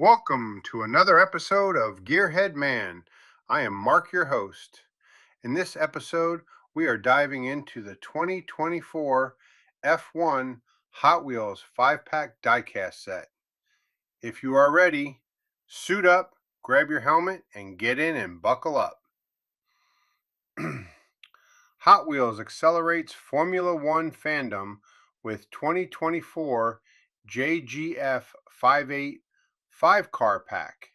Welcome to another episode of Gearhead Man. I am Mark, your host. In this episode, we are diving into the 2024 F1 Hot Wheels 5-pack diecast set. If you are ready, suit up, grab your helmet, and get in and buckle up. Hot Wheels accelerates Formula One fandom with 2024 JGF 58 5-car pack.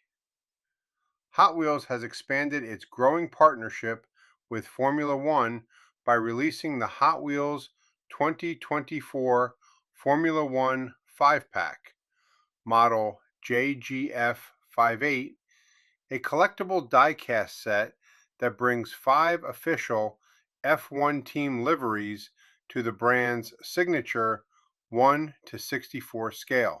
Hot Wheels has expanded its growing partnership with Formula One by releasing the Hot Wheels 2024 Formula One 5-pack, model JGF 58, a collectible diecast set that brings 5 official F1 team liveries to the brand's signature 1:64 scale.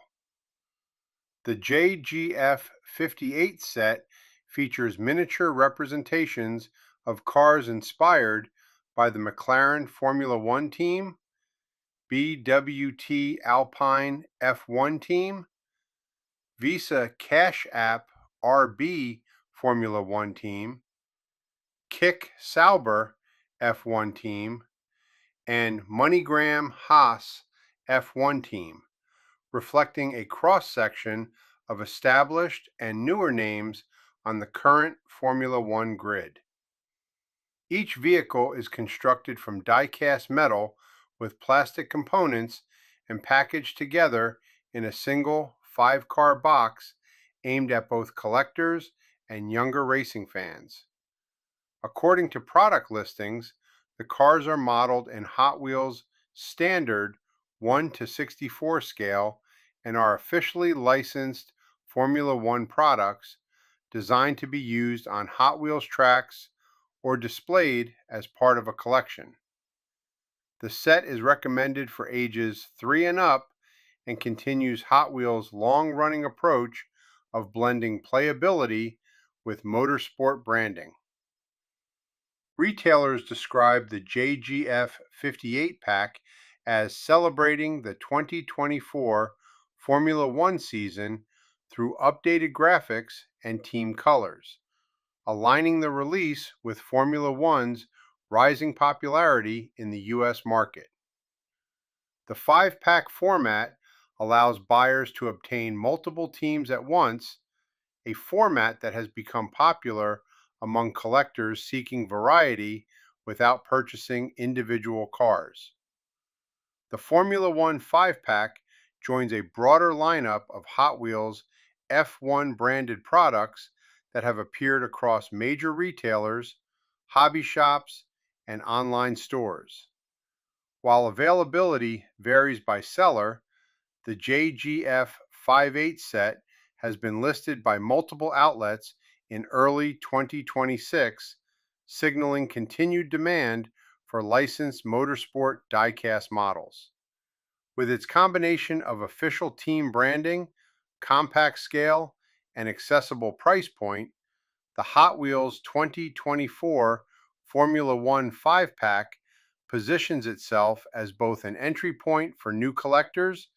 The JGF 58 set features miniature representations of cars inspired by the McLaren Formula One team, BWT Alpine F1 team, Visa Cash App RB Formula One team, Kick Sauber F1 team, and MoneyGram Haas F1 team, reflecting a cross-section of established and newer names on the current Formula One grid. Each vehicle is constructed from die-cast metal with plastic components and packaged together in a single 5-car box aimed at both collectors and younger racing fans. According to product listings, the cars are modeled in Hot Wheels' standard 1:64 scale and are officially licensed Formula One products designed to be used on Hot Wheels tracks or displayed as part of a collection. The set is recommended for ages 3 and up and continues Hot Wheels' long-running approach of blending playability with motorsport branding. Retailers describe the JGF 58 pack as celebrating the 2024 Formula One season through updated graphics and team colors, aligning the release with Formula One's rising popularity in the US market. The 5-pack format allows buyers to obtain multiple teams at once, a format that has become popular among collectors seeking variety without purchasing individual cars. The Formula One 5-pack joins a broader lineup of Hot Wheels F1 branded products that have appeared across major retailers, hobby shops, and online stores. While availability varies by seller, the JGF 58 set has been listed by multiple outlets in early 2026, signaling continued demand for licensed motorsport diecast models. With its combination of official team branding, compact scale, and accessible price point, the Hot Wheels 2024 Formula One 5-pack positions itself as both an entry point for new collectors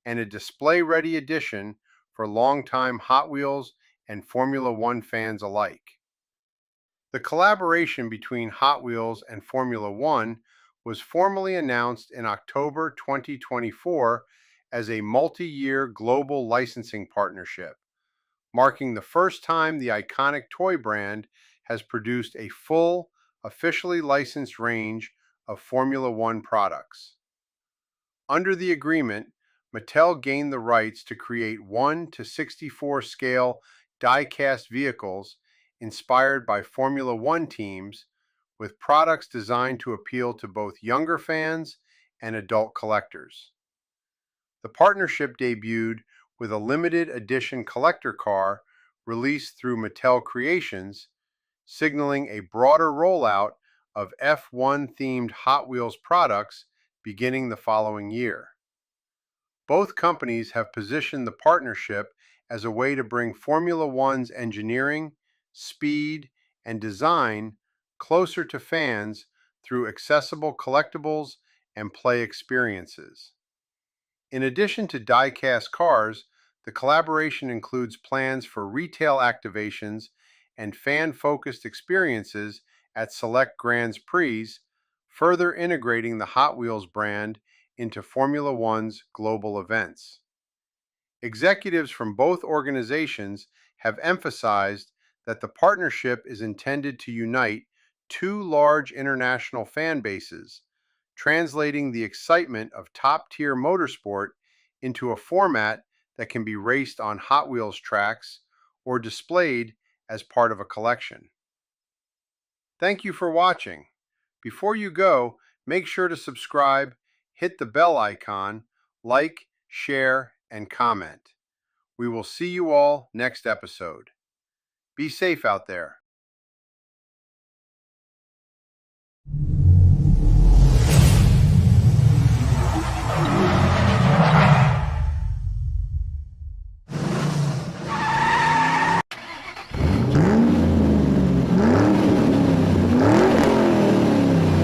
and a display-ready addition for longtime Hot Wheels and Formula One fans alike. The collaboration between Hot Wheels and Formula One was formally announced in October 2024 as a multi-year global licensing partnership, marking the first time the iconic toy brand has produced a full, officially licensed range of Formula One products. Under the agreement, Mattel gained the rights to create 1:64 scale die-cast vehicles inspired by Formula One teams, with products designed to appeal to both younger fans and adult collectors. The partnership debuted with a limited edition collector car released through Mattel Creations, signaling a broader rollout of F1 themed Hot Wheels products beginning the following year. Both companies have positioned the partnership as a way to bring Formula One's engineering, speed, and design closer to fans through accessible collectibles and play experiences. In addition to die-cast cars, The collaboration includes plans for retail activations and fan-focused experiences at select Grand Prix, further integrating the Hot Wheels brand into Formula One's global events. Executives from both organizations have emphasized that the partnership is intended to unite two large international fan bases, translating the excitement of top-tier motorsport into a format that can be raced on Hot Wheels tracks or displayed as part of a collection. Thank you for watching. Before you go, make sure to subscribe, hit the bell icon, like, share, and comment. We will see you all next episode. Be safe out there.